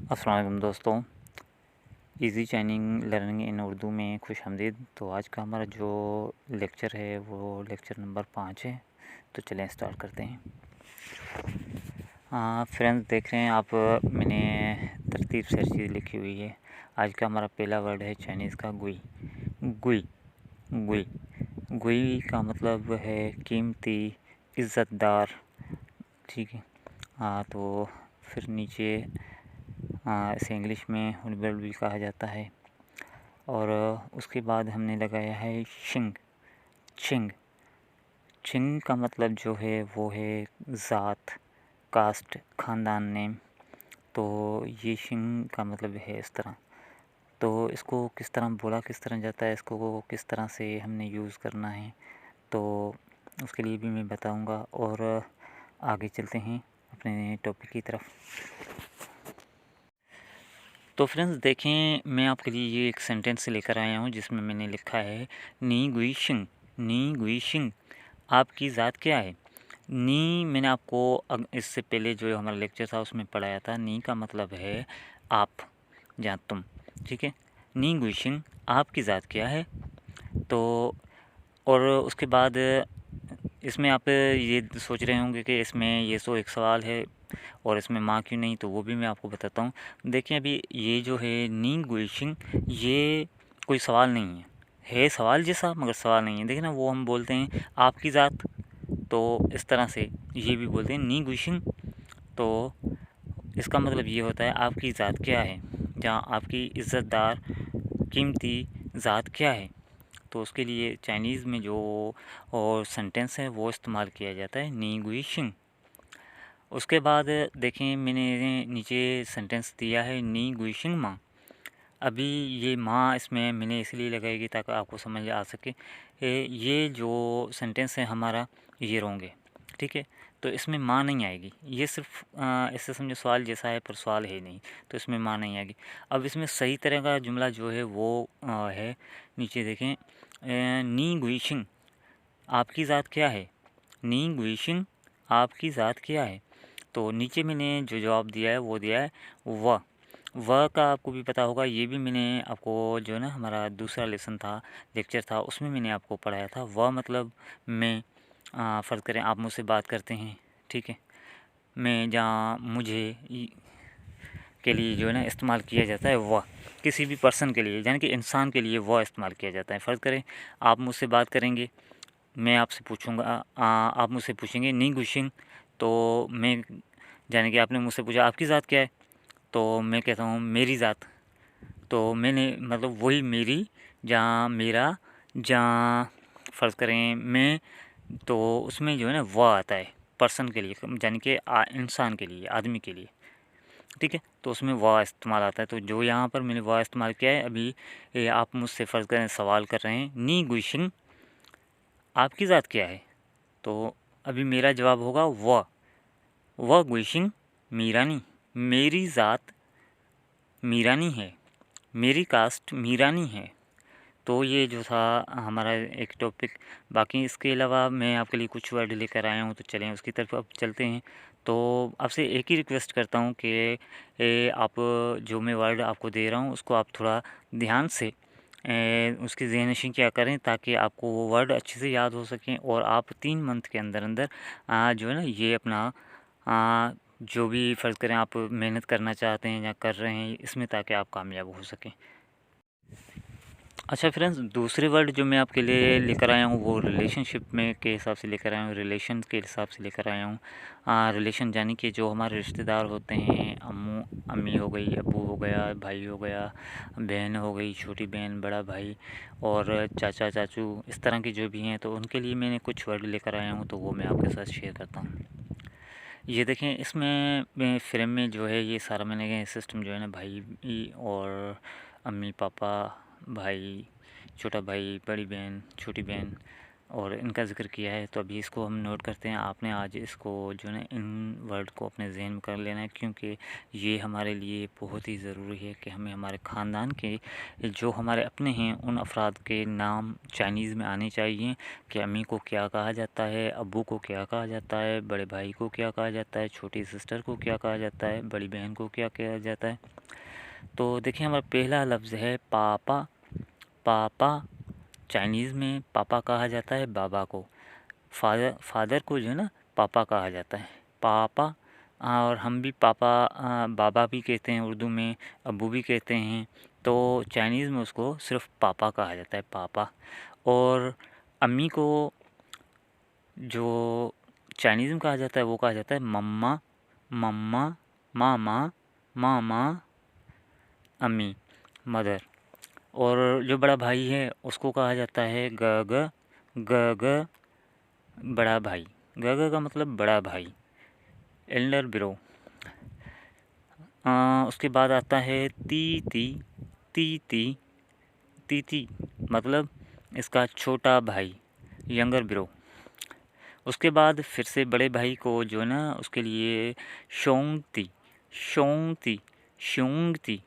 अस्सलाम वालेकुम दोस्तों, इजी चाइनिंग लर्निंग इन उर्दू में खुशामदीद। तो आज का हमारा जो लेक्चर है वो लेक्चर नंबर 5 है। तो चलें स्टार्ट करते हैं। फ्रेंड्स, देख रहे हैं आप, मैंने तरतीब से हर चीज़ लिखी हुई है। आज का हमारा पहला वर्ड है चाइनीज़ का गुई। गुई गुई गुई का मतलब है कीमती, इज़्ज़तदार। ठीक है। तो फिर नीचे इसे इंग्लिश में हुनबल भी कहा जाता है। और उसके बाद हमने लगाया है शिंग। छिंग छिंग का मतलब जो है वो है ज़ात, कास्ट, ख़ानदान नेम। तो ये शिंग का मतलब है इस तरह। तो इसको किस तरह बोला किस तरह जाता है, इसको किस तरह से हमने यूज़ करना है, तो उसके लिए भी मैं बताऊंगा। और आगे चलते हैं अपने टॉपिक की तरफ। तो फ्रेंड्स देखें, मैं आपके लिए ये एक सेंटेंस लेकर आया हूँ जिसमें मैंने लिखा है नी गुई शिंग। नी गुई शिंग, आपकी ज़ात क्या है। नी मैंने आपको इससे पहले जो हमारा लेक्चर था उसमें पढ़ाया था। नी का मतलब है आप या तुम। ठीक है। नी गुई शिंग, आपकी ज़ात क्या है। तो और उसके बाद इसमें आप ये सोच रहे होंगे कि इसमें ये तो एक सवाल है और इसमें माँ क्यों नहीं, तो वो भी मैं आपको बताता हूँ। देखिए, अभी ये जो है नी गुइशिंग, ये कोई सवाल नहीं है सवाल जैसा, मगर सवाल नहीं है। देखिए ना, वो हम बोलते हैं आपकी ज़ात, तो इस तरह से ये भी बोलते हैं नी गुइशिंग। तो इसका मतलब ये होता है आपकी ज़ात क्या है, जहाँ आपकी इज़्ज़तदार कीमती ज़ात क्या है। तो उसके लिए चाइनीज़ में जो और सेंटेंस है वो इस्तेमाल किया जाता है नी गुई शिंग। उसके बाद देखें, मैंने नीचे सेंटेंस दिया है नी गुई शिंग माँ। अभी ये माँ इसमें मैंने इसलिए लगाएगी ताकि आपको समझ आ सके। ये जो सेंटेंस है हमारा, ये रॉन्ग है। ठीक है। तो इसमें माँ नहीं आएगी। ये सिर्फ इससे समझो सवाल जैसा है, पर सवाल है नहीं, तो इसमें माँ नहीं आएगी। अब इसमें सही तरह का जुमला जो है वो है, नीचे देखें, नी गुइशिंग, आपकी ज़ात क्या है। नी गुइशिंग, आपकी ज़ात क्या है। तो नीचे मैंने जो जवाब दिया है वो दिया है वह का आपको भी पता होगा। ये भी मैंने आपको जो है ना, हमारा दूसरा लेसन था, लेक्चर था, उसमें मैंने आपको पढ़ाया था। वह मतलब मैं, फ़र्ज़ करें आप मुझसे बात करते हैं। ठीक है। मैं जहाँ मुझे के लिए जो है ना इस्तेमाल किया जाता है वह, किसी भी पर्सन के लिए, यानी कि इंसान के लिए वह इस्तेमाल किया जाता है। फ़र्ज़ करें आप मुझसे बात करेंगे, मैं आपसे पूछूंगा, आप मुझसे पूछेंगे नी गुशिंग। तो मैं, यानी कि आपने मुझसे पूछा आपकी ज़ात क्या है, तो मैं कहता हूँ मेरी ज़ात। तो मैंने मतलब वही मेरी, जहाँ मेरा, जहाँ फ़र्ज़ करें मैं, तो उसमें जो है ना वह आता है पर्सन के लिए, यानी कि इंसान के लिए, आदमी के लिए। ठीक है। तो उसमें वह इस्तेमाल आता है। तो जो यहाँ पर मैंने वह इस्तेमाल किया है। अभी आप मुझसे फ़र्ज़ करें सवाल कर रहे हैं नी गुइशिंग, आपकी ज़ात क्या है। तो अभी मेरा जवाब होगा वह गुइशिंग मीरानी, मेरी ज़ात मीरानी है, मेरी कास्ट मीरानी है। तो ये जो था हमारा एक टॉपिक। बाकी इसके अलावा मैं आपके लिए कुछ वर्ड लेकर आया हूँ, तो चलें उसकी तरफ अब चलते हैं। तो आपसे एक ही रिक्वेस्ट करता हूँ कि आप जो मैं वर्ड आपको दे रहा हूँ उसको आप थोड़ा ध्यान से उसकी ज़हननशीं क्या करें, ताकि आपको वो वर्ड अच्छे से याद हो सकें और आप 3 मंथ के अंदर अंदर जो है ना ये अपना जो भी फ़र्ज़ करें आप मेहनत करना चाहते हैं या कर रहे हैं इसमें, ताकि आप कामयाब हो सकें। अच्छा फ्रेंड्स, दूसरे वर्ड जो मैं आपके लिए लेकर आया हूँ वो रिलेशनशिप में के हिसाब से लेकर आया हूँ, रिलेशन के हिसाब से लेकर आया हूँ। रिलेशन यानी कि जो हमारे रिश्तेदार होते हैं, अम्मू अम्मी हो गई, अब्बू हो गया, भाई हो गया, बहन हो गई, छोटी बहन, बड़ा भाई, और चाचा चाचू, इस तरह के जो भी हैं, तो उनके लिए मैंने कुछ वर्ड लेकर आया हूँ, तो वो मैं आपके साथ शेयर करता हूँ। ये देखें, इसमें फ्रेम में जो है ये सारा मैंने सिस्टम जो है ना, भाई और अम्मी पापा, भाई, छोटा भाई, बड़ी बहन, छोटी बहन, और इनका ज़िक्र किया है, तो अभी इसको हम नोट करते हैं। आपने आज इसको जो है इन वर्ड को अपने ज़हन में कर लेना है, क्योंकि ये हमारे लिए बहुत ही ज़रूरी है कि हमें हमारे ख़ानदान के जो हमारे अपने हैं उन अफराद के नाम चाइनीज़ में आने चाहिए कि अम्मी को क्या कहा जाता है, अब्बू को क्या कहा जाता है, बड़े भाई को क्या कहा जाता है, छोटी सिस्टर को क्या कहा जाता है, बड़ी बहन को क्या कहा जाता है। तो देखिए हमारा पहला लफ्ज़ है पापा। पापा चाइनीज़ में पापा कहा जाता है बाबा को। फादर को जो है ना पापा कहा जाता है, पापा। और हम भी पापा बाबा भी कहते हैं उर्दू में, अब्बू भी कहते हैं। तो चाइनीज़ में उसको सिर्फ पापा कहा जाता है, पापा। और अम्मी को जो चाइनीज़ में कहा जाता है वो कहा जाता है मम्मा, मम्मा, मामा, मामा, अम्मी, मदर। और जो बड़ा भाई है उसको कहा जाता है गग, गग, बड़ा भाई। गग का मतलब बड़ा भाई, एल्डर ब्रो। उसके बाद आता है तीती। तीती, तीती मतलब इसका छोटा भाई, यंगर ब्रो। उसके बाद फिर से बड़े भाई को जो है ना उसके लिए शोंगती, शोंगती, शोंगती,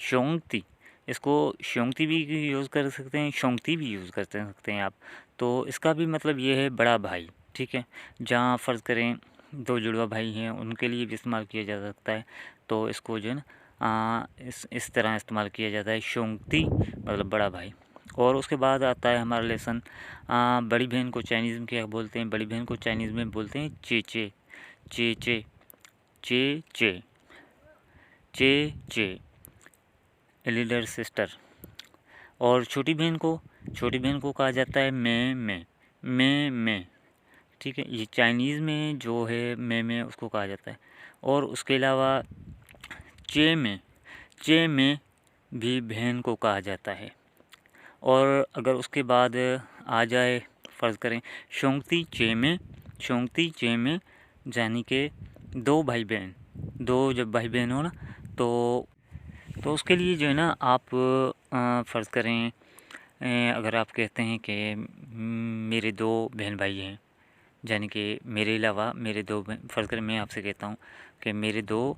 शोंगती। इसको शोंगती भी यूज़ कर सकते हैं, शोंगती भी यूज़ कर सकते हैं आप। तो इसका भी मतलब ये है बड़ा भाई, ठीक है। जहाँ फ़र्ज़ करें दो जुड़वा भाई हैं उनके लिए भी इस्तेमाल किया जा सकता है, तो इसको जो है ना इस तरह इस्तेमाल किया जाता है, शोंगती मतलब बड़ा भाई। और उसके बाद आता है हमारा लेसन बड़ी बहन को चाइनीज़ में क्या बोलते हैं। बड़ी बहन को चाइनीज़ में बोलते हैं चेचे, चेचे, चेचे, चेचे, एल्डर सिस्टर। और छोटी बहन को कहा जाता है मैं, ठीक है। ये चाइनीज़ में जो है मैं उसको कहा जाता है। और उसके अलावा चे में भी बहन को कहा जाता है। और अगर उसके बाद आ जाए फ़र्ज़ करें शोंगती चे में यानी कि दो भाई बहन, दो जब भाई बहन हो ना तो उसके लिए जो है ना आप फ़र्ज़ करें अगर आप कहते हैं कि मेरे दो बहन भाई हैं, यानी कि मेरे अलावा मेरे दो फ़र्ज़ करें मैं आपसे कहता हूँ कि मेरे दो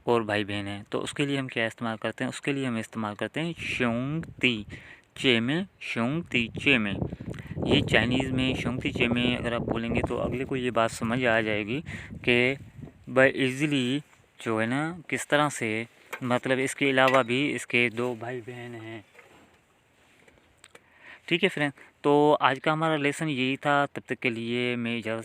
और भाई बहन हैं, तो उसके लिए हम क्या इस्तेमाल करते हैं, उसके लिए हम इस्तेमाल करते हैं शोंगती चे में, शोंगती चे में। ये चाइनीज़ में शोंगती चे में अगर आप बोलेंगे तो अगले को ये बात समझ आ जाएगी कि बाय ईज़िली जो है ना किस तरह से, मतलब इसके अलावा भी इसके दो भाई बहन हैं, ठीक है फ्रेंड। तो आज का हमारा लेसन यही था, तब तक के लिए मैं इजाज़त